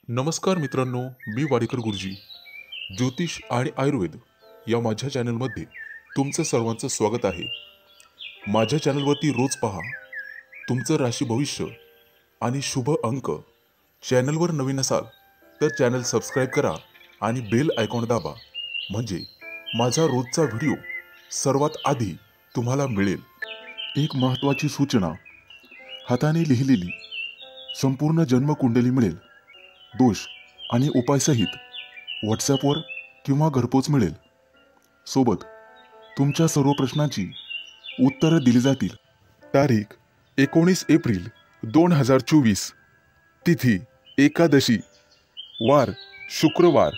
नमस्कार मित्रांनो, मी वाडेकर गुरुजी. ज्योतिष आणि आयुर्वेद या माझ्या चॅनलमध्ये तुमचं सर्वांचं स्वागत आहे. माझ्या चॅनलवरती रोज पहा तुमचं राशी भविष्य आणि शुभ अंक. चॅनलवर नवीन असाल तर चॅनल सबस्क्राईब करा आणि बेल आयकॉन दाबा, म्हणजे माझा रोजचा व्हिडिओ सर्वात आधी तुम्हाला मिळेल. एक महत्त्वाची सूचना: हाताने लिहिलेली संपूर्ण जन्मकुंडली मिळेल. दोष आणि उपायसहित व्हॉट्सॲपवर किंवा घरपोच मिळेल. सोबत तुमच्या सर्व प्रश्नांची उत्तरं दिली जातील. तारीख 19 एप्रिल 2024. तिथी एकादशी. वार शुक्रवार.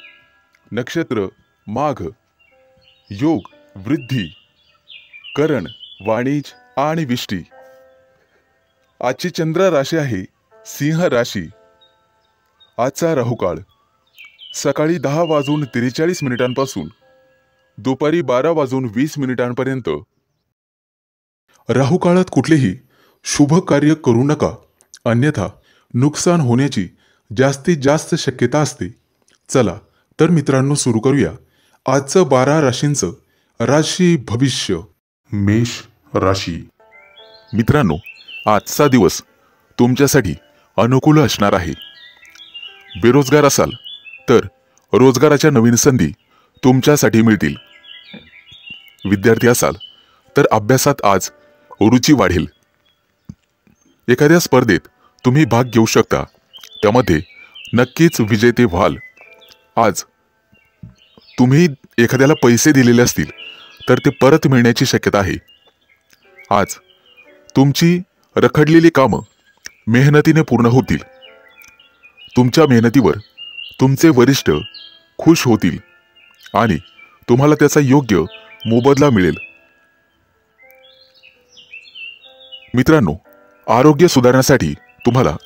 नक्षत्र माघ. योग वृद्धी. करण वाणिज्य आणि विष्टी. आजची चंद्र राशी आहे सिंह राशी. आजचा राहुकाळ सकाळी 10:43 पासून दुपारी 12:20 राहुकाळात कुठलेही शुभ कार्य करू नका, अन्यथा नुकसान होण्याची जास्तीत जास्त शक्यता असते. चला तर मित्रांनो, सुरू करूया आजचं 12 राशींचं राशी भविष्य. मेष राशी. मित्रांनो, आजचा दिवस तुमच्यासाठी अनुकूल असणार आहे. बेरोजगार असाल तर रोजगाराच्या नवीन संधी तुमच्यासाठी मिळतील. विद्यार्थी असाल तर अभ्यासात आज रुची वाढेल. एखाद्या स्पर्धेत तुम्ही भाग घेऊ शकता, त्यामध्ये नक्कीच विजेते व्हाल. आज तुम्ही एखाद्याला पैसे दिलेले असतील तर ते परत मिळण्याची शक्यता आहे. आज तुमची रखडलेली कामं मेहनतीने पूर्ण होतील. तुमच्या मेहनतीवर तुमचे वरिष्ठ खुश होतील आणि तुम्हाला त्याचा योग्य मोबदला मिळेल. मित्रांनो, आरोग्य सुधारण्यासाठी तुम्हाला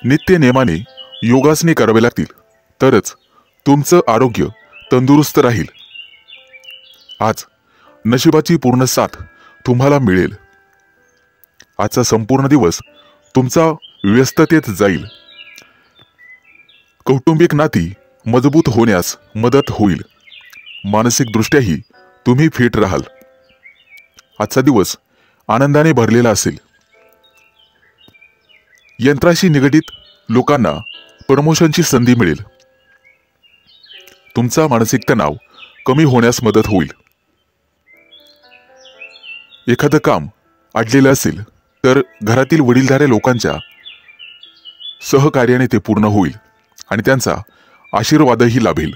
नित्य नेमाने योगासने करावे लागतील, तरच तुमचं आरोग्य तंदुरुस्त राहील. आज नशिबाची पूर्ण साथ तुम्हाला मिळेल. आजचा संपूर्ण दिवस तुमचा व्यस्ततेत जाईल. कौटुंबिक नाती मजबूत होण्यास मदत होईल. मानसिकदृष्ट्याही तुम्ही फिट राहाल. आजचा दिवस आनंदाने भरलेला असेल. यंत्राशी निगडित लोकांना प्रमोशनची संधी मिळेल. तुमचा मानसिक तणाव कमी होण्यास मदत होईल. एखादं काम अडलेलं असेल तर घरातील वडीलधाऱ्या लोकांच्या सहकार्याने ते पूर्ण होईल आणि त्यांचा आशीर्वादही लाभेल.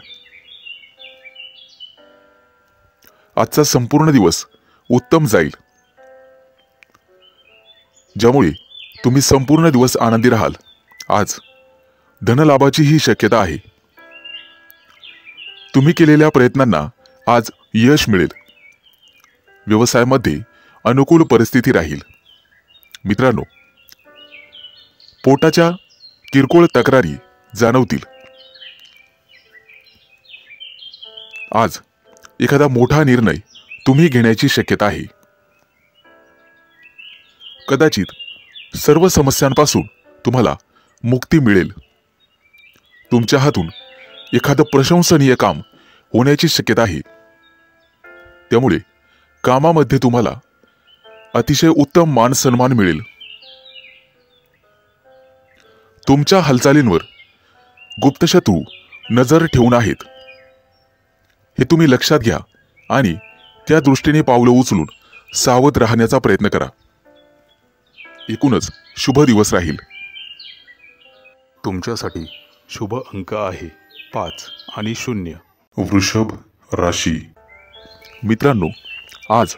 आजचा संपूर्ण दिवस उत्तम जाईल, ज्यामुळे तुम्ही संपूर्ण दिवस आनंदी राहाल. आज धनलाभाचीही शक्यता आहे. तुम्ही केलेल्या प्रयत्नांना आज यश मिळेल. व्यवसायामध्ये अनुकूल परिस्थिती राहील. मित्रांनो, पोटाच्या किरकोळ तक्रारी जाणवतील. आज एखादा मोठा निर्णय तुम्ही घेण्याची शक्यता आहे. कदाचित सर्व समस्यांपासून तुम्हाला मुक्ती मिळेल. तुमच्या हातून एखादं प्रशंसनीय काम होण्याची शक्यता आहे. त्यामुळे कामामध्ये तुम्हाला अतिशय उत्तम मान सन्मान मिळेल. तुमच्या हालचालींवर गुप्तशत्रू नजर ठेवून आहेत, हे तुम्ही लक्षात घ्या आणि त्या दृष्टीने पावलं उचलून सावध राहण्याचा प्रयत्न करा. एकूणच शुभ दिवस राहील. तुमच्यासाठी शुभ अंक आहे 5 आणि 0. वृषभ राशी. मित्रांनो, आज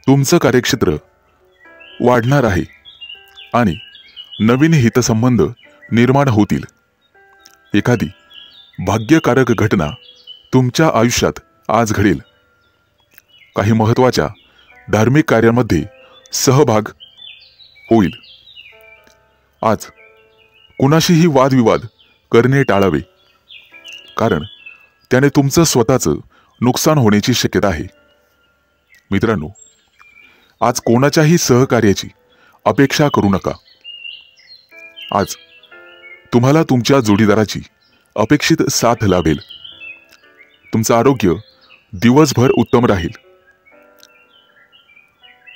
तुमचं कार्यक्षेत्र वाढणार आहे आणि नवीन हितसंबंध निर्माण होतील. एखादी भाग्यकारक घटना तुमच्या आयुष्यात आज घडेल. काही महत्त्वाच्या धार्मिक कार्यांमध्ये सहभाग होईल. आज कुणाशीही वादविवाद करणे टाळावे, कारण त्याने तुमचं स्वतःचं नुकसान होण्याची शक्यता आहे. मित्रांनो, आज कोणाच्याही सहकार्याची अपेक्षा करू नका. आज तुम्हाला तुमच्या जोडीदाराची अपेक्षित साथ लाभेल. तुमचं आरोग्य दिवसभर उत्तम राहील.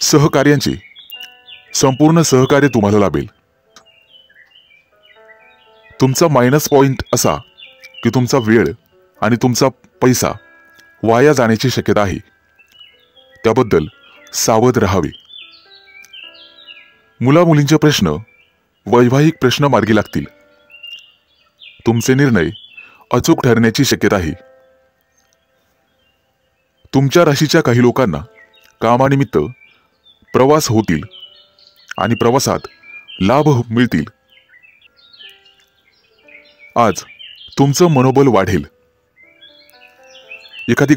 सहकार्यांचे संपूर्ण सहकार्य तुम्हाला लाभेल. तुमचा मायनस पॉइंट असा की तुमचा वेळ आणि तुमचा पैसा वाया जाण्याची शक्यता आहे. त्याबद्दल सावध राहावे. मुलामुलींचे प्रश्न वैवाहिक प्रश्न मार्गी लागतील. तुमचे निर्णय अचूक ठरण्याची शक्यता आहे. तुमच्या राशीच्या काही लोकांना कामानिमित्त प्रवास होतील आणि प्रवासात लाभ मिळतील. आज तुमचं मनोबल वाढेल. एखादी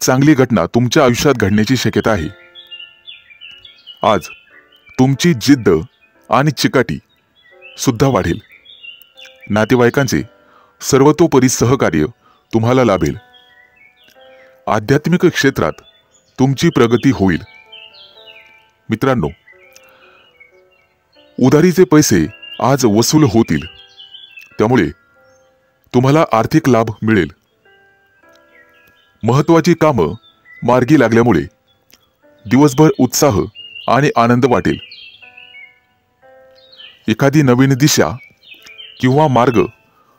चांगली घटना तुमच्या आयुष्यात घडण्याची शक्यता आहे. आज तुमची जिद्द आणि चिकाटी सुद्धा वाढेल. नातेवाईकांचे सर्वतोपरी सहकार्य तुम्हाला लाभेल. आध्यात्मिक क्षेत्रात तुमची प्रगती होईल. मित्रांनो, उधारीचे पैसे आज वसूल होतील. त्यामुळे तुम्हाला आर्थिक लाभ मिळेल. महत्त्वाची कामं मार्गी लागल्यामुळे दिवसभर उत्साह आणि आनंद वाटेल. एखादी नवीन दिशा किंवा मार्ग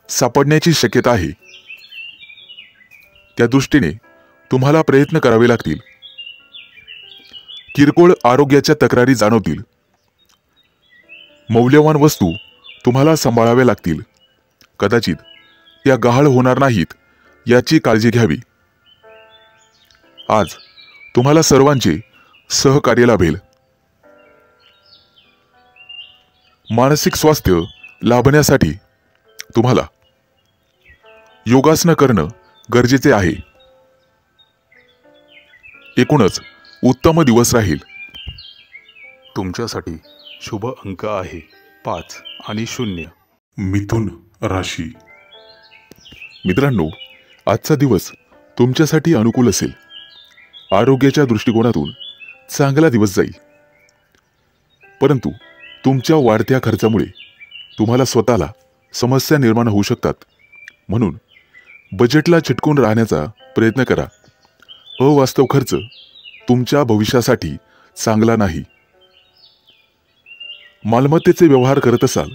सापडण्याची शक्यता आहे. त्या दृष्टीने तुम्हाला प्रयत्न करावे लागतील. किरकोळ आरोग्याच्या तक्रारी जाणवतील. मौल्यवान वस्तू तुम्हाला सांभाळाव्या लागतील. कदाचित त्या गहाळ होणार नाहीत याची काळजी घ्यावी. आज तुम्हाला सर्वांचे सहकार्य लाभेल. मानसिक स्वास्थ्य लाभण्यासाठी तुम्हाला योगासनं करणं गरजेचे आहे. एकूणच उत्तम दिवस राहील. तुमच्यासाठी शुभ अंक आहे 5 आणि 0. मिथुन राशी. मित्रांनो, आजचा दिवस तुमच्यासाठी अनुकूल असेल. आरोग्याच्या दृष्टिकोनातून चांगला दिवस जाईल. परंतु तुमच्या वाढत्या खर्चामुळे तुम्हाला स्वतःला समस्या निर्माण होऊ शकतात. म्हणून बजेटला चिटकून राहण्याचा प्रयत्न करा. अवास्तव खर्च तुमच्या भविष्यासाठी चांगला नाही. मालमत्तेचे व्यवहार करत असाल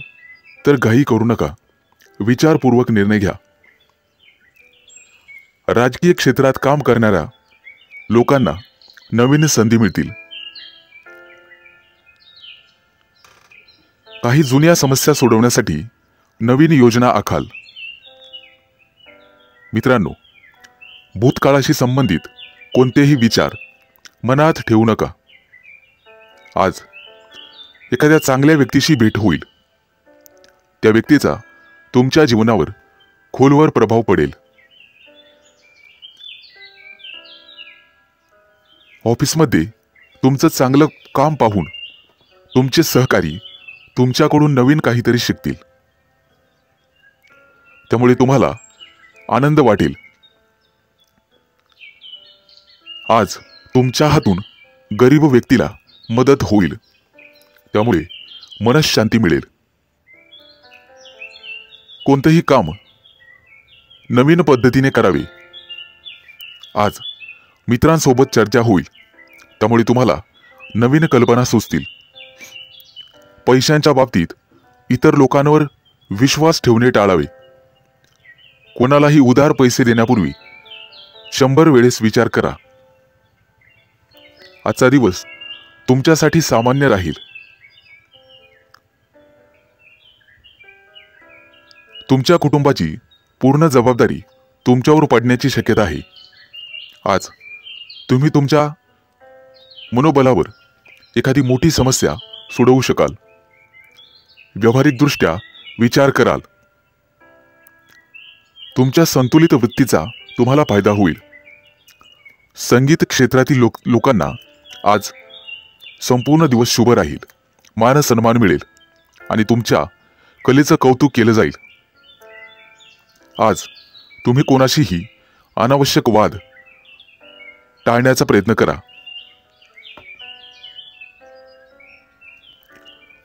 तर घाई करू नका. विचारपूर्वक निर्णय घ्या. राजकीय क्षेत्रात काम करणाऱ्या लोकांना नवीन संधी मिळतील. काही जुन्या समस्या सोडवण्यासाठी नवीन योजना आखाल. मित्रांनो, भूतकाळाशी संबंधित कोणतेही विचार मनात ठेवू नका. आज एखाद्या चांगल्या व्यक्तीशी भेट होईल. त्या व्यक्तीचा तुमच्या जीवनावर खोलवर प्रभाव पडेल. ऑफिसमध्ये तुमचं चांगलं काम पाहून तुमचे सहकारी तुमच्याकडून नवीन काहीतरी शिकतील. त्यामुळे तुम्हाला आनंद वाटेल. आज तुमच्या हातून गरीब व्यक्तीला मदत होईल. त्यामुळे मनःशांती मिळेल. कोणतेही काम नवीन पद्धतीने करावे. आज मित्रांसोबत चर्चा होईल. त्यामुळे तुम्हाला नवीन कल्पना सुचतील. पैशांच्या बाबतीत इतर लोकांवर विश्वास ठेवणे टाळावे. कोणालाही उधार पैसे देण्यापूर्वी 100 वेळेस विचार करा. आजचा दिवस तुमच्यासाठी सामान्य राहील. तुमच्या कुटुंबाची पूर्ण जबाबदारी तुमच्यावर पडण्याची शक्यता आहे. आज तुम्ही तुमच्या मनोबलावर एखादी मोठी समस्या सोडवू शकाल. व्यावहारिकदृष्ट्या विचार कराल. तुमच्या संतुलित वृत्तीचा तुम्हाला फायदा होईल. संगीत क्षेत्रातील लोकांना आज संपूर्ण दिवस शुभ राहील. मान सन्मान मिळेल आणि तुमच्या कलेचं कौतुक केलं जाईल. आज तुम्ही कोणाशीही अनावश्यक वाद टाळण्याचा प्रयत्न करा.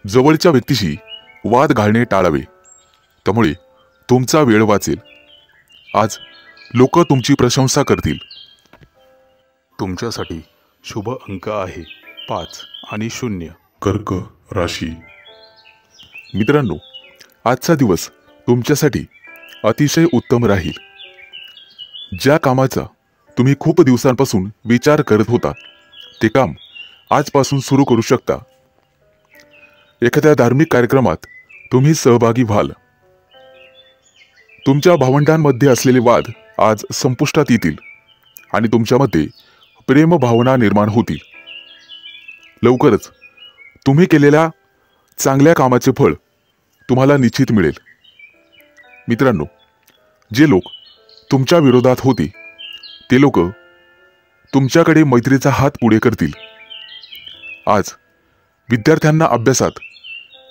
जवळच्या व्यक्तीशी वाद घालणे टाळावे. त्यामुळे तुमचा वेळ वाचेल. आज लोक तुमची प्रशंसा करतील. तुमच्यासाठी शुभ अंक आहे 5 आणि 0. कर्क राशी. मित्रांनो, आजचा दिवस तुमच्यासाठी अतिशय उत्तम राहील. ज्या कामाचा तुम्ही खूप दिवसांपासून विचार करत होता ते काम आजपासून सुरू करू शकता. एखाद्या धार्मिक कार्यक्रमात तुम्ही सहभागी व्हाल. तुमच्या भावंडांमध्ये असलेले वाद आज संपुष्टात येतील आणि तुमच्यामध्ये प्रेम भावना निर्माण होतील. लवकरच तुम्ही केलेल्या चांगल्या कामाचे फळ तुम्हाला निश्चित मिळेल. मित्रांनो, जे लोक तुमच्या विरोधात होते ते लोक तुमच्याकडे मैत्रीचा हात पुढे करतील. आज विद्यार्थ्यांना अभ्यासात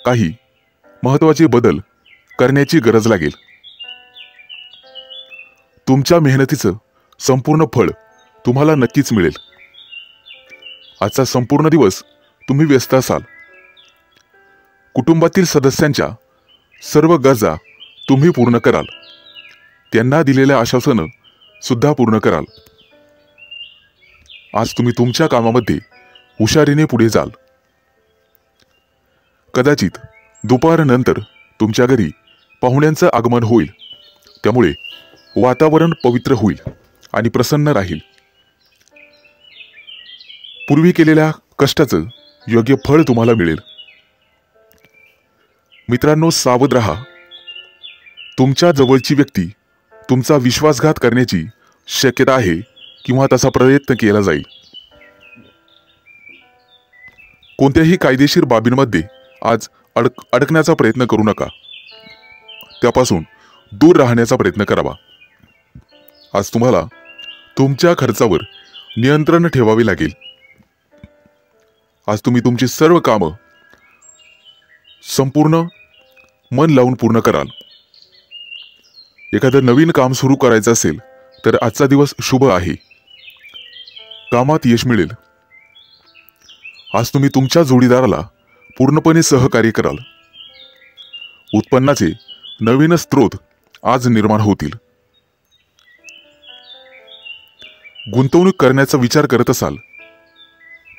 काही महत्त्वाचे बदल करण्याची गरज लागेल. तुमच्या मेहनतीचं संपूर्ण फळ तुम्हाला नक्कीच मिळेल. आजचा संपूर्ण दिवस तुम्ही व्यस्त असाल. कुटुंबातील सदस्यांच्या सर्व गरजा तुम्ही पूर्ण कराल. त्यांना दिलेल्या आश्वासनं सुद्धा पूर्ण कराल. आज तुम्ही तुमच्या कामामध्ये हुशारीने पुढे जाल. कदाचित दुपारनंतर तुमच्या घरी पाहुण्यांचं आगमन होईल. त्यामुळे वातावरण पवित्र होईल आणि प्रसन्न राहील. पूर्वी केलेल्या कष्टाचं योग्य फळ तुम्हाला मिळेल. मित्रांनो, सावध राहा. तुमच्या जवळची व्यक्ती तुमचा विश्वासघात करण्याची शक्यता आहे किंवा तसा प्रयत्न केला जाईल. कोणत्याही कायदेशीर बाबींमध्ये आज अडकण्याचा प्रयत्न करू नका. त्यापासून दूर राहण्याचा प्रयत्न करावा. आज तुम्हाला तुमच्या खर्चावर नियंत्रण ठेवावे लागेल. आज तुम्ही तुमची सर्व कामं संपूर्ण मन लावून पूर्ण कराल. एखादं नवीन काम सुरू करायचं असेल तर आजचा दिवस शुभ आहे. कामात यश मिळेल. आज तुम्ही तुमच्या जोडीदाराला पूर्णपणे सहकार्य कराल. उत्पन्नाचे नवीन स्रोत आज निर्माण होतील. गुंतवणूक करण्याचा विचार करत असाल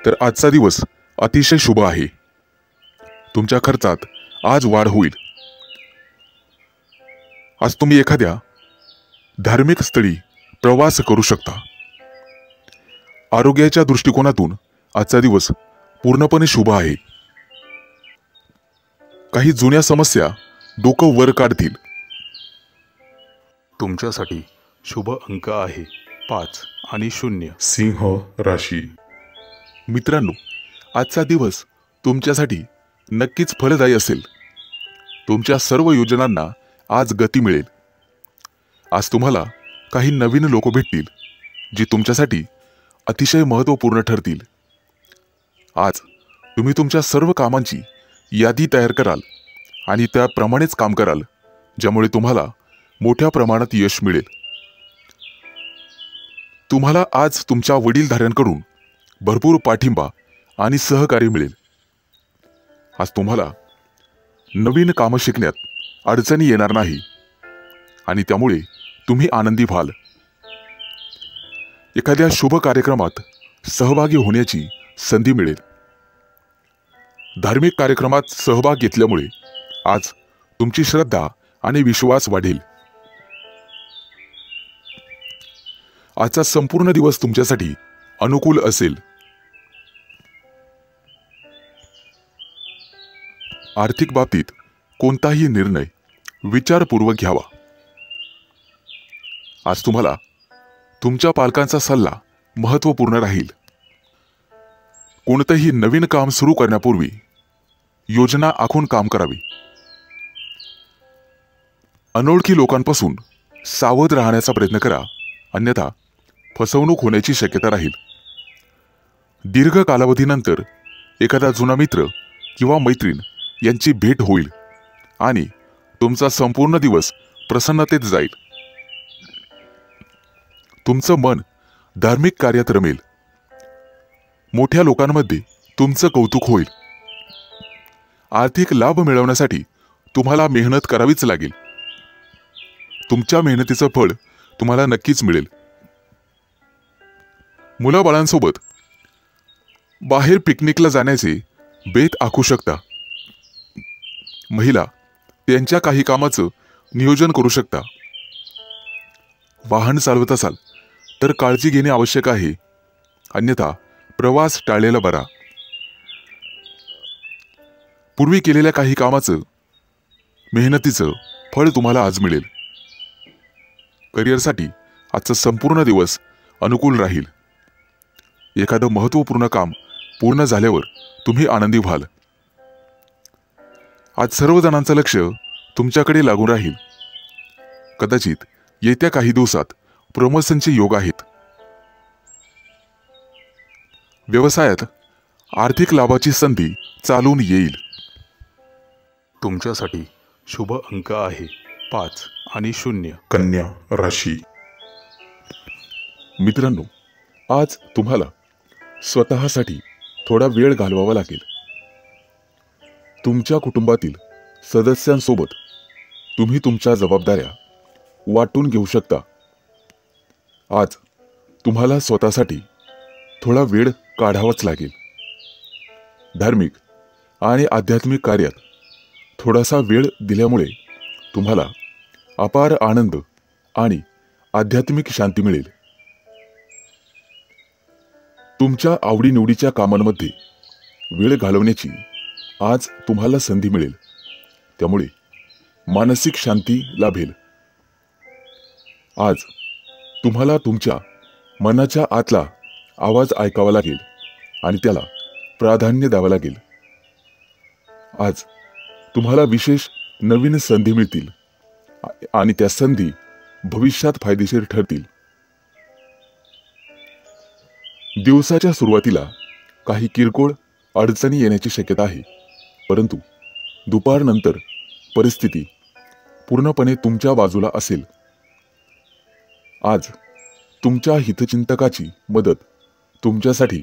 तर आजचा दिवस अतिशय शुभ आहे. तुमच्या खर्चात आज वाढ होईल. आज तुम्ही एखाद्या धार्मिक स्थळी प्रवास करू शकता. आरोग्याच्या दृष्टिकोनातून आजचा दिवस पूर्णपणे शुभ आहे. काही जुन्या समस्या डोकं वर काढतील. तुमच्यासाठी शुभ अंक आहे 5 आणि 0. सिंह राशी. मित्रांनो, आजचा दिवस तुमच्यासाठी नक्कीच फलदायी असेल. तुमच्या सर्व योजनांना आज गती मिळेल. आज तुम्हाला काही नवीन लोक भेटतील जी तुमच्यासाठी अतिशय महत्त्वपूर्ण ठरतील. आज तुम्ही तुमच्या सर्व कामांची यादी तयार कराल आणि त्याप्रमाणेच काम कराल, ज्यामुळे तुम्हाला मोठ्या प्रमाणात यश मिळेल. तुम्हाला आज तुमच्या वडीलधाऱ्यांकडून भरपूर पाठिंबा आणि सहकार्य मिळेल. आज तुम्हाला नवीन कामं शिकण्यात अडचणी येणार नाही आणि त्यामुळे तुम्ही आनंदी व्हाल. एखाद्या शुभ कार्यक्रमात सहभागी होण्याची संधी मिळेल. धार्मिक कार्यक्रमात सहभाग घेतल्यामुळे आज तुमची श्रद्धा आणि विश्वास वाढेल. आजचा संपूर्ण दिवस तुमच्यासाठी अनुकूल असेल. आर्थिक बाबतीत कोणताही निर्णय विचारपूर्वक घ्यावा. आज तुम्हाला तुमच्या पालकांचा सल्ला महत्त्वपूर्ण राहील. कोणतेही नवीन काम सुरू करण्यापूर्वी योजना आखून काम करावे. अनोळखी लोकांपासून सावध राहण्याचा प्रयत्न करा, अन्यथा फसवणूक होण्याची शक्यता राहील. दीर्घ कालावधीनंतर एखादा जुना मित्र किंवा मैत्रीण यांची भेट होईल आणि तुमचा संपूर्ण दिवस प्रसन्नतेत जाईल. तुमचं मन धार्मिक कार्यात रमेल. मोठ्या लोकांमध्ये तुमचं कौतुक होईल. आर्थिक लाभ मिळवण्यासाठी तुम्हाला मेहनत करावीच लागेल. तुमच्या मेहनतीचं फळ तुम्हाला नक्कीच मिळेल. मुलाबाळांसोबत बाहेर पिकनिकला जाण्याचे बेत आखू शकता. महिला त्यांच्या काही कामाचं नियोजन करू शकता. वाहन चालवत असाल तर काळजी घेणे आवश्यक आहे, अन्यथा प्रवास टाळलेला बरा. पूर्वी केलेल्या काही कामाचं मेहनतीचं फळ तुम्हाला आज मिळेल. करिअरसाठी आजचा संपूर्ण दिवस अनुकूल राहील. एखादं महत्त्वपूर्ण काम पूर्ण झाल्यावर तुम्ही आनंदी व्हाल. आज सर्व जणांचं लक्ष तुमच्याकडे लागून राहील. कदाचित येत्या काही दिवसात प्रमोशनचे योग आहेत. व्यवसायात आर्थिक लाभाची संधी चालून येईल. तुमच्यासाठी शुभ अंक आहे 5 आणि 0. कन्या राशी. मित्रांनो, आज तुम्हाला स्वतःसाठी थोडा वेळ घालवावा लागेल. तुमच्या कुटुंबातील सदस्यांसोबत तुम्ही तुमच्या जबाबदाऱ्या वाटून घेऊ शकता. आज तुम्हाला स्वतःसाठी थोडा वेळ काढावाच लागेल. धार्मिक आणि आध्यात्मिक कार्यात थोडासा वेळ दिल्यामुळे तुम्हाला अपार आनंद आणि आध्यात्मिक शांती मिळेल. तुमच्या आवडीनिवडीच्या कामांमध्ये वेळ घालवण्याची आज तुम्हाला संधी मिळेल. त्यामुळे मानसिक शांती लाभेल. आज तुम्हाला तुमच्या मनाच्या आतला आवाज ऐकावा लागेल आणि त्याला प्राधान्य द्यावं लागेल. आज तुम्हाला विशेष नवीन संधी मिळतील आणि त्या संधी भविष्यात फायदेशीर ठरतील. दिवसाच्या सुरुवातीला काही किरकोळ अडचणी येण्याची शक्यता आहे, परंतु दुपारनंतर परिस्थिती पूर्णपणे तुमच्या बाजूला असेल. आज तुमच्या हितचिंतकाची मदत तुमच्यासाठी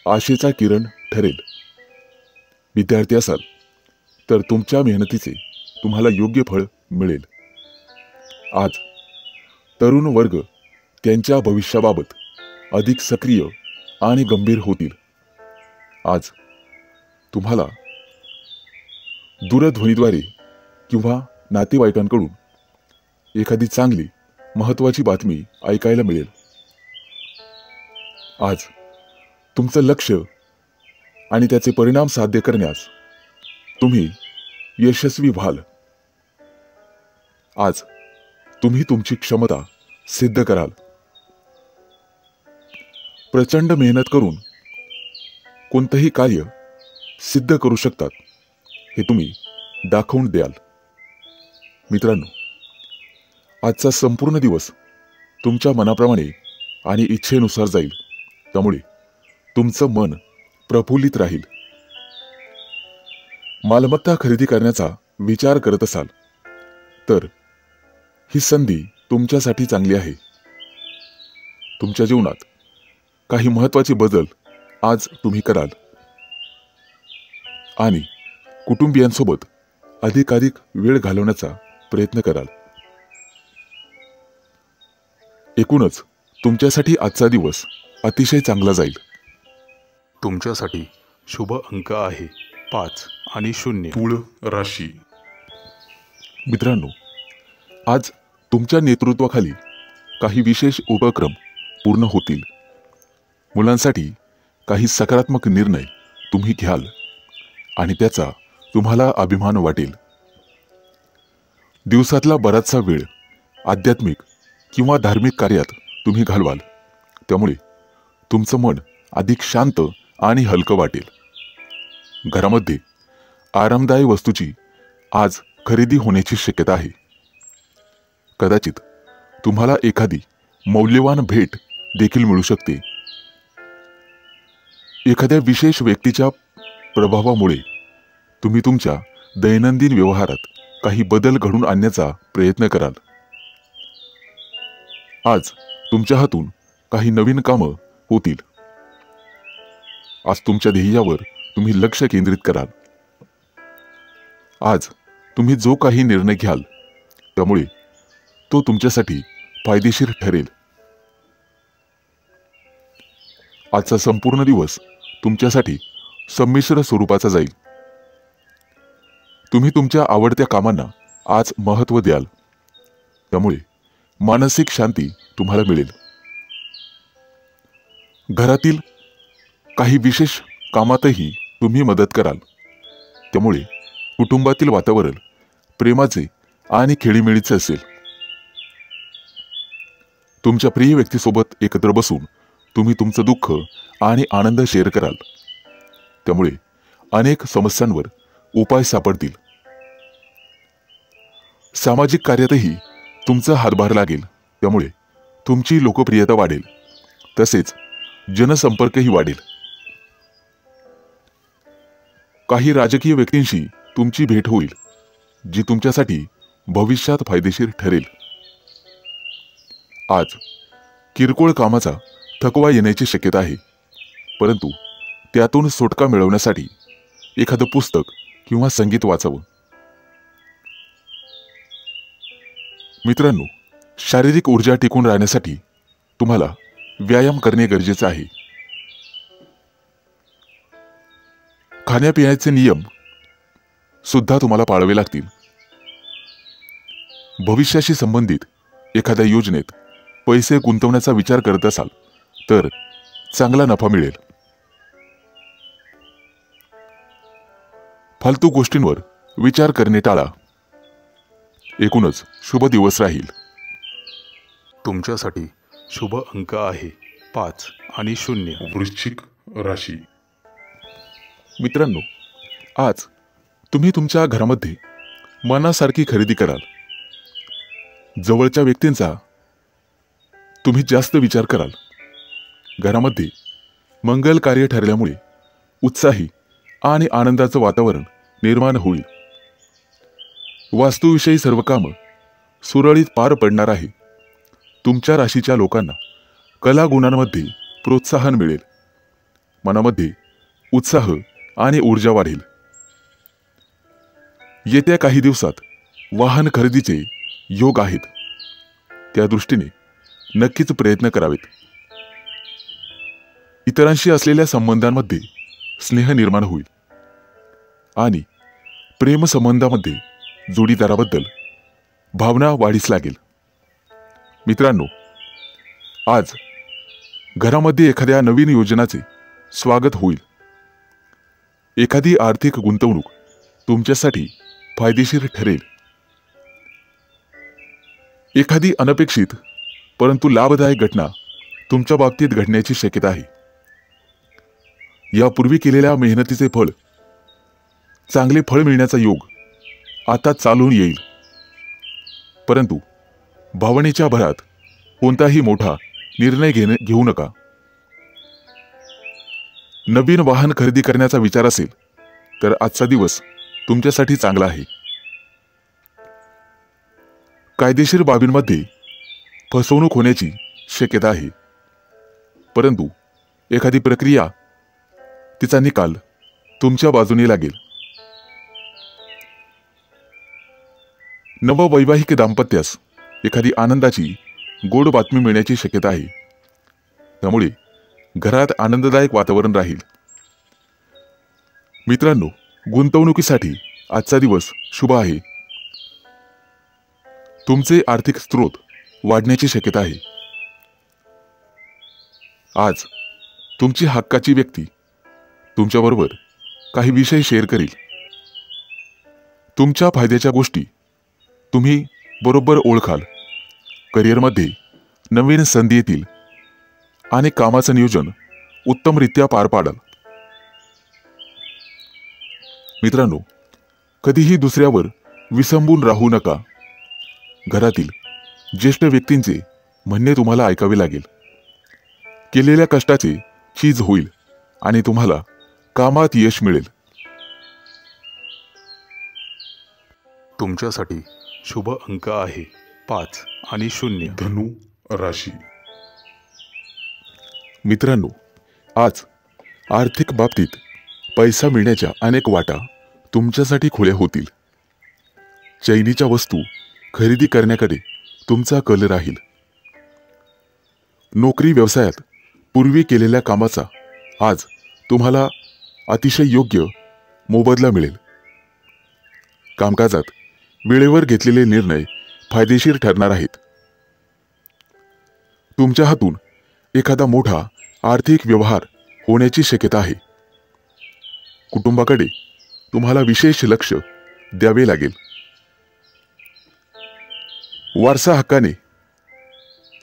आशेचा किरण ठरेल. विद्यार्थी असाल तर तुमच्या मेहनतीचे तुम्हाला योग्य फळ मिळेल. आज तरुण वर्ग त्यांच्या भविष्याबाबत अधिक सक्रिय आणि गंभीर होतील. आज तुम्हाला दूरध्वनीद्वारे किंवा नातेवाईकांकडून एखादी चांगली महत्त्वाची बातमी ऐकायला मिळेल. आज तुमचं लक्ष आणि त्याचे परिणाम साध्य करण्यास तुम्ही यशस्वी व्हाल. आज तुम्ही तुमची क्षमता सिद्ध कराल. प्रचंड मेहनत करून कोणतंही कार्य सिद्ध करू शकतात हे तुम्ही दाखवून द्याल. मित्रांनो, आजचा संपूर्ण दिवस तुमच्या मनाप्रमाणे आणि इच्छेनुसार जाईल. त्यामुळे तुमचं मन प्रफुल्लित राहील. मालमत्ता खरेदी करण्याचा विचार करत असाल तर ही संधी तुमच्यासाठी चांगली आहे. तुमच्या जीवनात काही महत्त्वाचे बदल आज तुम्ही कराल आणि कुटुंबियांसोबत अधिकाधिक वेळ घालवण्याचा प्रयत्न कराल. एकूणच तुमच्यासाठी आजचा दिवस अतिशय चांगला जाईल. तुमच्यासाठी शुभ अंक आहे 5 आणि 0. तुळ राशी. मित्रांनो, आज तुमच्या नेतृत्वाखाली काही विशेष उपक्रम पूर्ण होतील. मुलांसाठी काही सकारात्मक निर्णय तुम्ही घ्याल आणि त्याचा तुम्हाला अभिमान वाटेल. दिवसातला बराचसा वेळ आध्यात्मिक किंवा धार्मिक कार्यात तुम्ही घालवाल. त्यामुळे तुमचं मन अधिक शांत आणि हलकं वाटेल. घरामध्ये आरामदायी वस्तूची आज खरेदी होण्याची शक्यता आहे. कदाचित तुम्हाला एखादी मौल्यवान भेट देखील मिळू शकते. एखाद्या विशेष व्यक्तीच्या प्रभावामुळे तुम्ही तुमच्या दैनंदिन व्यवहारात काही बदल घडवून आणण्याचा प्रयत्न कराल. आज तुमच्या हातून काही नवीन कामं होतील. आज तुमच्या ध्येयावर तुम्ही लक्ष केंद्रित कराल. आज तुम्ही जो काही निर्णय घ्याल त्यामुळे तो तुमच्यासाठी फायदेशीर ठरेल. आजचा संपूर्ण दिवस तुमच्यासाठी संमिश्र स्वरूपाचा जाईल. तुम्ही तुमच्या आवडत्या कामांना आज महत्त्व द्याल, त्यामुळे मानसिक शांती तुम्हाला मिळेल. घरातील काही विशेष कामातही तुम्ही मदत कराल, त्यामुळे कुटुंबातील वातावरण प्रेमाचे आणि खेळीमेळीचे असेल. तुमच्या प्रिय व्यक्तीसोबत एकत्र बसून तुम्ही तुमचं दुःख आणि आनंद शेअर कराल, त्यामुळे अनेक समस्यांवर उपाय सापडतील. सामाजिक कार्यातही तुमचा हातभार लागेल, त्यामुळे तुमची लोकप्रियता वाढेल, तसेच जनसंपर्कही वाढेल. काही राजकीय व्यक्तींशी तुमची भेट होईल, जी तुमच्यासाठी भविष्यात फायदेशीर ठरेल. आज किरकोळ कामाचा थकवा येण्याची शक्यता आहे, परंतु त्यातून सुटका मिळवण्यासाठी एखादं पुस्तक किंवा संगीत वाचावं. मित्रांनो, शारीरिक ऊर्जा टिकून राहण्यासाठी तुम्हाला व्यायाम करणे गरजेचे आहे. खाण्यापिण्याचे नियम सुद्धा तुम्हाला पाळावे लागतील. भविष्याशी संबंधित एखाद्या योजनेत पैसे गुंतवण्याचा विचार करत असाल तर चांगला नफा मिळेल. फालतू गोष्टींवर विचार करणे टाळा. एकूणच शुभ दिवस राहील. तुमच्यासाठी शुभ अंक आहे 5 आणि 0. वृश्चिक राशी. मित्रांनो, आज तुम्ही तुमच्या घरामध्ये मनासारखी खरेदी कराल. जवळच्या व्यक्तींचा तुम्ही जास्त विचार कराल. घरामध्ये मंगल कार्य ठरल्यामुळे उत्साही आणि आनंदाचं वातावरण निर्माण होईल. वास्तूविषयी सर्व कामं सुरळीत पार पडणार आहे. तुमच्या राशीच्या लोकांना कला गुणांमध्ये प्रोत्साहन मिळेल. मनामध्ये उत्साह आणि ऊर्जा वाढेल. येत्या काही दिवसात वाहन खरेदीचे योग आहेत. त्या दृष्टीने नक्कीच प्रयत्न करावेत. इतरांशी असलेल्या संबंधांमध्ये स्नेह निर्माण होईल आणि प्रेमसंबंधामध्ये जोडीदाराबद्दल भावना वाढीस लागेल. मित्रांनो, आज घरामध्ये एखाद्या नवीन योजनाचे स्वागत होईल. एखादी आर्थिक गुंतवणूक तुमच्यासाठी फायदेशीर ठरेल. एखादी अनपेक्षित परंतु लाभदायक घटना तुमच्या बाबतीत घडण्याची शक्यता आहे. यापूर्वी केलेल्या मेहनतीचे फळ, चांगले फळ मिळण्याचा योग आता चालून येईल. परंतु भावनेच्या भरात कोणताही मोठा निर्णय घेऊ नका. नवीन वाहन खरेदी करण्याचा विचार असेल तर आजचा दिवस तुमच्यासाठी चांगला आहे. कायदेशीर बाबींमध्ये फसवणूक होण्याची शक्यता आहे, परंतु एखादी प्रक्रिया, तिचा निकाल तुमच्या बाजूने लागेल. नववैवाहिक दाम्पत्यास एखादी आनंदाची गोड बातमी मिळण्याची शक्यता आहे, त्यामुळे घरात आनंददायक वातावरण राहील. मित्रांनो, गुंतवणुकीसाठी आजचा दिवस शुभ आहे. तुमचे आर्थिक स्रोत वाढण्याची शक्यता आहे. आज तुमची हक्काची व्यक्ती तुमच्याबरोबर काही विषय शेअर करेल. तुमच्या फायद्याच्या गोष्टी तुम्ही बरोबर ओळखाल. करिअरमध्ये नवीन संधी येतील आणि कामाचं नियोजन उत्तमरित्या पार पाडाल. मित्रांनो, कधीही दुसऱ्यावर विसंबून राहू नका. घरातील ज्येष्ठ व्यक्तींचे म्हणणे तुम्हाला ऐकावे लागेल. केलेल्या कष्टाचे चीज होईल आणि तुम्हाला कामात यश मिळेल. तुमच्यासाठी शुभ अंक आहे 5 आणि 0. धनु राशी. मित्रांनो, आज आर्थिक बाबतीत पैसा मिळण्याच्या अनेक वाटा तुमच्यासाठी खुल्या होतील. चैनीच्या वस्तू खरेदी करण्याकडे तुमचा कल राहील. नोकरी व्यवसायात पूर्वी केलेल्या कामाचा आज तुम्हाला अतिशय योग्य मोबदला मिळेल. कामकाजात वेळेवर घेतलेले निर्णय फायदेशीर ठरणार आहेत. तुमच्या हातून एखादा मोठा आर्थिक व्यवहार होण्याची शक्यता आहे. कुटुंबाकडे तुम्हाला विशेष लक्ष द्यावे लागेल. वारसा हक्काने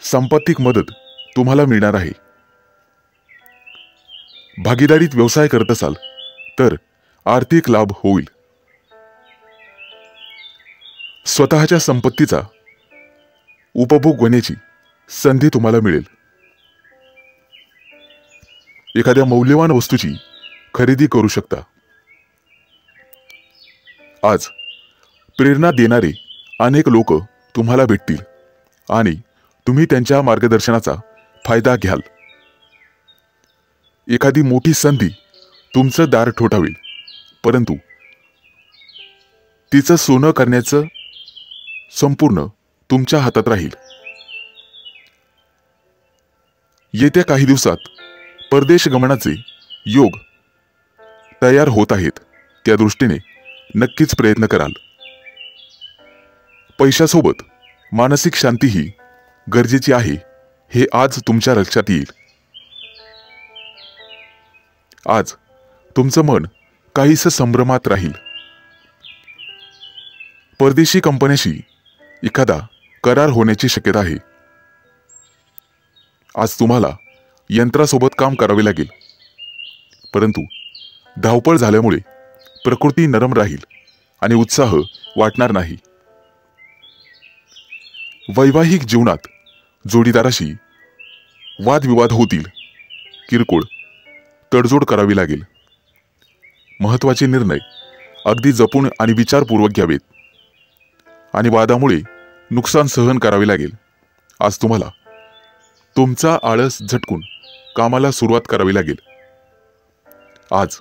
सांपत्तिक मदत तुम्हाला मिळणार आहे. भागीदारीत व्यवसाय करत असाल तर आर्थिक लाभ होईल. स्वतःच्या संपत्तीचा उपभोग होण्याची संधी तुम्हाला मिळेल. एखाद्या मौल्यवान वस्तूची खरेदी करू शकता. आज प्रेरणा देणारे अनेक लोक तुम्हाला भेटतील आणि तुम्ही त्यांच्या मार्गदर्शनाचा फायदा घ्याल. एखादी मोठी संधी तुमचं दार ठोठावेल, परंतु तिचं सोनं करण्याचं संपूर्ण तुमच्या हातात राहील. येत्या काही दिवसात परदेश गमनाचे योग तयार होत आहेत. त्या दृष्टीने नक्कीच प्रयत्न कराल. पैशासोबत मानसिक शांतीही गरजेची आहे, हे आज तुमच्या लक्षात येईल. आज तुमचं मन काहीसं संभ्रमात राहील. परदेशी कंपन्याशी एखादा करार होण्याची शक्यता आहे. आज तुम्हाला यंत्रासोबत काम करावे लागेल, परंतु धावपळ झाल्यामुळे प्रकृती नरम राहील आणि उत्साह वाटणार नाही. वैवाहिक जीवनात जोडीदाराशी वादविवाद होतील. किरकोळ तडजोड करावी लागेल. महत्त्वाचे निर्णय अगदी जपून आणि विचारपूर्वक घ्यावेत आणि वादामुळे नुकसान सहन करावे लागेल. आज तुम्हाला तुमचा आळस झटकून कामाला सुरुवात करावी लागेल. आज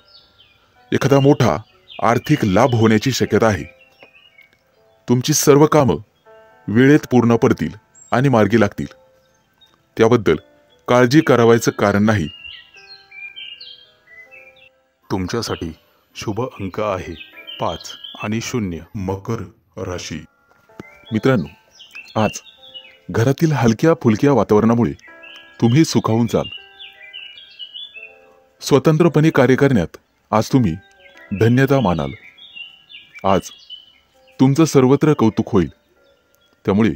एखादा मोठा आर्थिक लाभ होण्याची शक्यता आहे. तुमची सर्व कामं वेळेत पूर्ण पडतील आणि मार्गी लागतील. त्याबद्दल काळजी करावायचं कारण नाही. तुमच्यासाठी शुभ अंक आहे 5 आणि 0. मकर राशी. मित्रांनो, आज घरातील हलक्या फुलक्या वातावरणामुळे तुम्ही सुखावून जाल. स्वतंत्रपणे कार्य करण्यात आज तुम्ही धन्यता मानाल. आज तुमचं सर्वत्र कौतुक होईल, त्यामुळे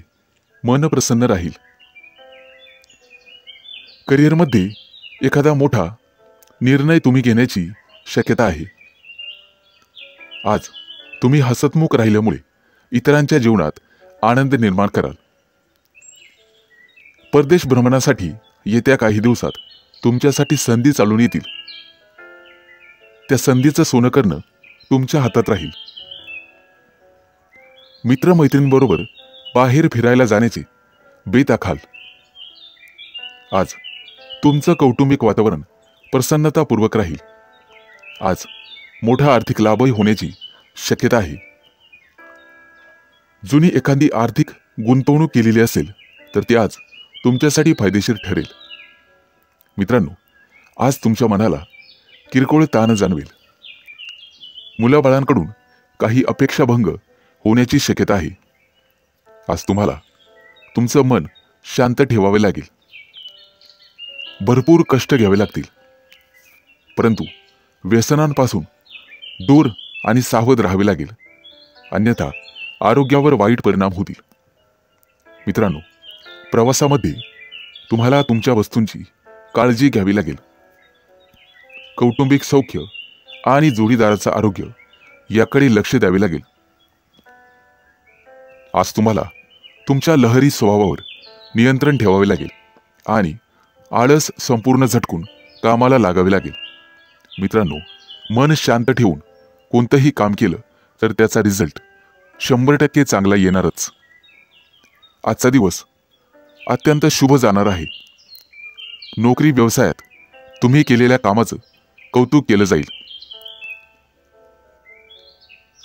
मन प्रसन्न राहील. करिअरमध्ये एखादा मोठा निर्णय तुम्ही घेण्याची शक्यता आहे. आज तुम्ही हसतमुख राहिल्यामुळे इतरांच्या जीवनात आनंद निर्माण कराल. परदेश भ्रमणासाठी येत्या काही दिवसात तुमच्यासाठी संधी चालून येतील. त्या संधीचं सोनं करणं तुमच्या हातात राहील. मित्रमैत्रिणींबरोबर बाहेर फिरायला जाण्याचे बेत आखाल. आज तुमचं कौटुंबिक वातावरण प्रसन्नतापूर्वक राहील. आज मोठा आर्थिक लाभही होण्याची शक्यता आहे. जुनी एखादी आर्थिक गुंतवणूक केलेली असेल तर ती आज तुमच्यासाठी फायदेशीर ठरेल. मित्रांनो, आज तुमच्या मनाला किरकोळ ताण जाणवेल. मुलाबाळांकडून काही अपेक्षाभंग होण्याची शक्यता आहे. आज तुम्हाला तुमचं मन शांत ठेवावे लागेल. भरपूर कष्ट घ्यावे लागतील, परंतु व्यसनांपासून दूर आणि सावध राहावे लागेल, अन्यथा आरोग्यावर वाईट परिणाम होतील. मित्रांनो, प्रवासामध्ये तुम्हाला तुमच्या वस्तूंची काळजी घ्यावी लागेल. कौटुंबिक सौख्य आणि जोडीदाराचं आरोग्य याकडे लक्ष द्यावे लागेल. आज तुम्हाला तुमच्या लहरी स्वभावावर नियंत्रण ठेवावे लागेल आणि आळस संपूर्ण झटकून कामाला लागावे लागेल. मित्रांनो, मन शांत ठेवून कोणतंही काम केलं तर त्याचा रिझल्ट 100% चांगला येणारच. आजचा दिवस अत्यंत शुभ जाणार आहे. नोकरी व्यवसायात तुम्ही केलेल्या कामाचं कौतुक केलं जाईल.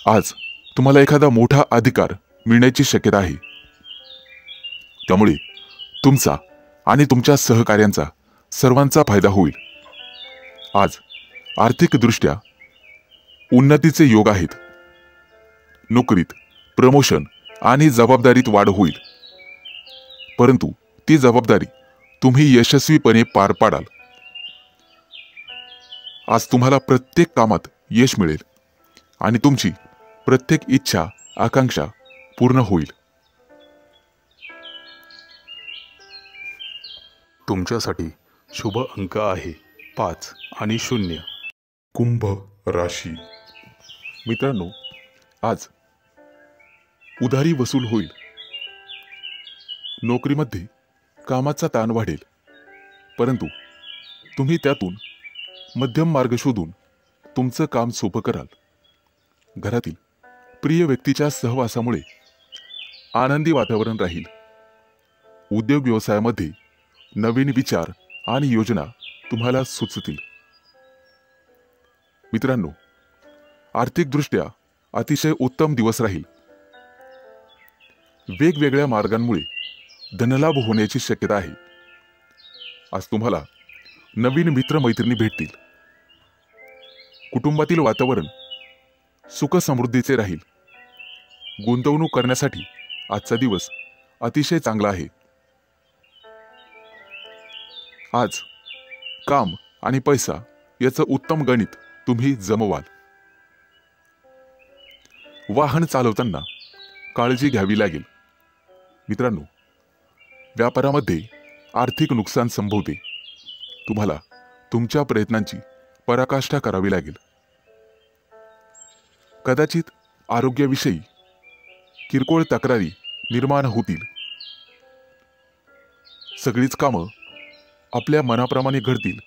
आज तुम्हाला एखादा मोठा अधिकार मिळण्याची शक्यता आहे. त्यामुळे तुमचा आणि तुमच्या सहकाऱ्यांचा सर्वांचा फायदा होईल. आज आर्थिकदृष्ट्या उन्नतीचे योग आहेत. नोकरीत प्रमोशन आणि जबाबदारीत वाढ होईल, परंतु ती जबाबदारी तुम्ही यशस्वीपणे पार पाडाल. आज तुम्हाला प्रत्येक कामात यश मिळेल आणि तुमची प्रत्येक इच्छा आकांक्षा पूर्ण होईल. तुमच्यासाठी शुभ अंक आहे 5 आणि 0. कुंभ राशी. मित्रांनो, आज उधारी वसूल होईल. नोकरीमध्ये कामाचा ताण वाढेल, परंतु तुम्ही त्यातून मध्यम मार्ग शोधून तुमचं काम सोपं कराल. घरातील प्रिय व्यक्तीच्या सहवासामुळे आनंदी वातावरण राहील. उद्योग व्यवसायामध्ये नवीन विचार आणि योजना तुम्हाला सुचतील. मित्रांनो, आर्थिकदृष्ट्या अतिशय उत्तम दिवस राहील. वेगवेगळ्या मार्गांमुळे धनलाभ होण्याची शक्यता आहे. आज तुम्हाला नवीन मित्रमैत्रिणी भेटतील. कुटुंबातील वातावरण सुखसमृद्धीचे राहील. गुंतवणूक करण्यासाठी आजचा दिवस अतिशय चांगला आहे. आज काम आणि पैसा याचं उत्तम गणित तुम्ही जमवाल. वाहन चालवताना काळजी घ्यावी लागेल. मित्रांनो, व्यापारामध्ये आर्थिक नुकसान संभवते. तुम्हाला तुमच्या प्रयत्नांची पराकाष्ठा करावी लागेल. कदाचित आरोग्याविषयी किरकोळ तक्रारी निर्माण होतील. सगळीच कामं आपल्या मनाप्रमाणे घडतील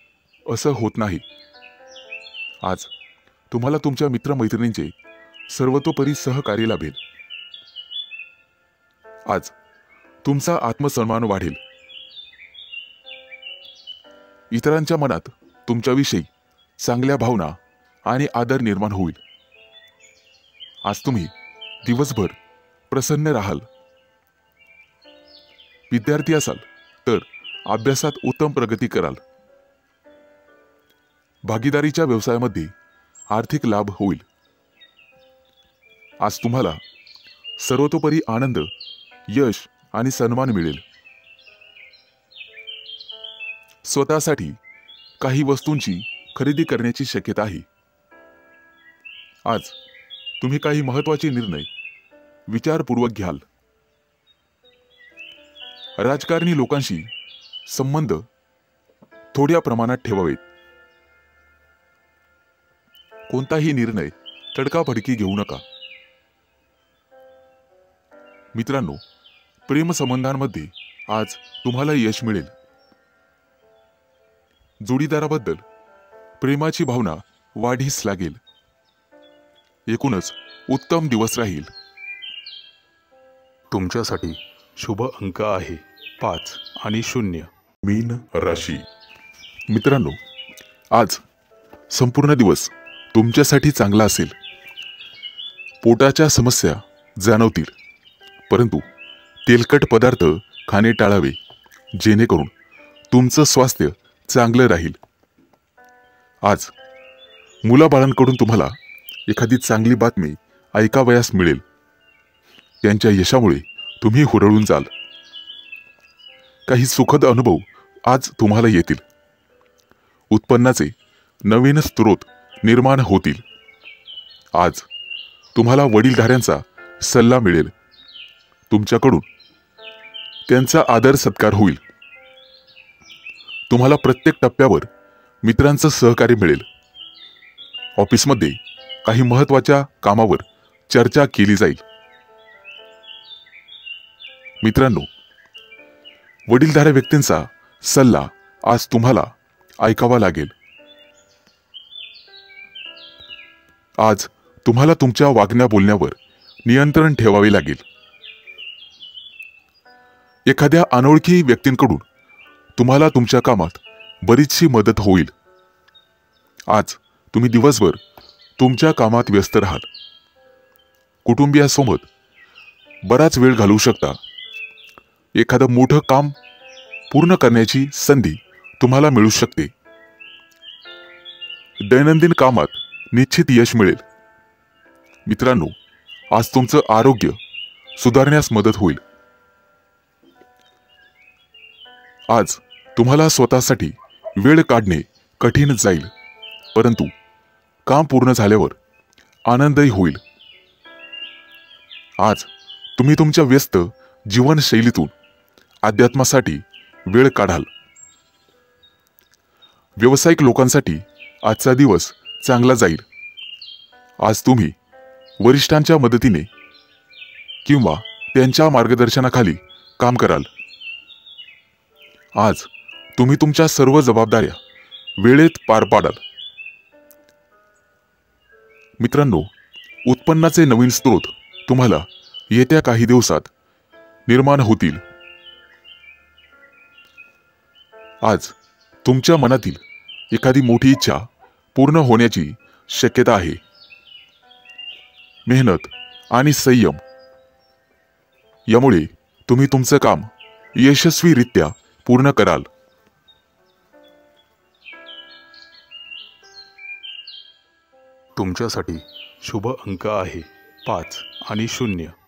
असं होत नाही. आज तुम्हाला तुमच्या मित्रमैत्रिणींचे सर्वतोपरी सहकार्य लाभेल. आज तुमचा आत्मसन्मान वाढेल. इतरांच्या मनात तुमच्याविषयी चांगल्या भावना आणि आदर निर्माण होईल. आज तुम्ही दिवसभर प्रसन्न राहाल. विद्यार्थी असाल तर अभ्यासात उत्तम प्रगती कराल. भागीदारीच्या व्यवसायामध्ये आर्थिक लाभ होईल. आज तुम्हाला सर्वतोपरी आनंद, यश आणि सन्मान मिळेल. स्वतःसाठी काही वस्तूंची खरेदी करण्याची शक्यता आहे. आज तुम्ही काही महत्त्वाचे निर्णय विचारपूर्वक घ्याल. राजकारणी लोकांशी संबंध थोड्या प्रमाणात ठेवावेत. कोणताही निर्णय तडकाफडकी घेऊ नका. मित्रांनो, प्रेमसंबंधांमध्ये आज तुम्हाला यश मिळेल. जोडीदाराबद्दल प्रेमाची भावना वाढीस लागेल. एकूणच उत्तम दिवस राहील. तुमच्यासाठी शुभ अंक आहे 5 आणि 0. मीन राशी. मित्रांनो, आज संपूर्ण दिवस तुमच्यासाठी चांगला असेल. पोटाच्या समस्या जाणवतील, परंतु तेलकट पदार्थ खाणे टाळावे, जेणेकरून तुमचं स्वास्थ्य चांगलं राहील. आज मुलाबाळांकडून तुम्हाला एखादी चांगली बातमी ऐकावयास मिळेल. त्यांच्या यशामुळे तुम्ही हुरळून जाल. काही सुखद अनुभव आज तुम्हाला येतील. उत्पन्नाचे नवीन स्रोत निर्माण होतील. आज तुम्हाला वडीलधाऱ्यांचा सल्ला मिळेल. तुमच्याकडून त्यांचा आदर सत्कार होईल. तुम्हाला प्रत्येक टप्प्यावर मित्रांचं सहकार्य मिळेल. ऑफिसमध्ये काही महत्त्वाच्या कामावर चर्चा केली जाईल. मित्रांनो, वडीलधाऱ्या व्यक्तींचा सल्ला आज तुम्हाला ऐकावा लागेल. आज तुम्हाला तुमच्या वागण्या बोलण्यावर नियंत्रण ठेवावे लागेल. एखाद्या अनोळखी व्यक्तींकडून तुम्हाला तुमच्या कामात बरीचशी मदत होईल. आज तुम्ही दिवसभर तुमच्या कामात व्यस्त राहाल. कुटुंबियासोबत बराच वेळ घालवू शकता. एखादं मोठं काम पूर्ण करण्याची संधी तुम्हाला मिळू शकते. दैनंदिन कामात निश्चित यश मिळेल. मित्रांनो, आज तुमचं आरोग्य सुधारण्यास मदत होईल. आज तुम्हाला स्वतःसाठी वेळ काढणे कठीण जाईल, परंतु काम पूर्ण झाल्यावर आनंदही होईल. आज तुम्ही तुमच्या व्यस्त जीवनशैलीतून अध्यात्मासाठी वेळ काढाल. व्यावसायिक लोकांसाठी आजचा दिवस चांगला जाईल. आज तुम्ही वरिष्ठांच्या मदतीने किंवा त्यांच्या मार्गदर्शनाखाली काम कराल. आज तुम्ही तुमच्या सर्व जबाबदाऱ्या वेळेत पार पाडाल. मित्रांनो, उत्पन्नाचे नवीन स्रोत तुम्हाला येत्या काही दिवसात निर्माण होतील. आज तुमच्या मनातील एखादी मोठी इच्छा पूर्ण होण्याची शक्यता आहे. मेहनत आणि संयम यामुळे तुम्ही तुमचं काम यशस्वीरित्या पूर्ण कराल. तुमच्यासाठी शुभ अंक आहे 5 आणि 0.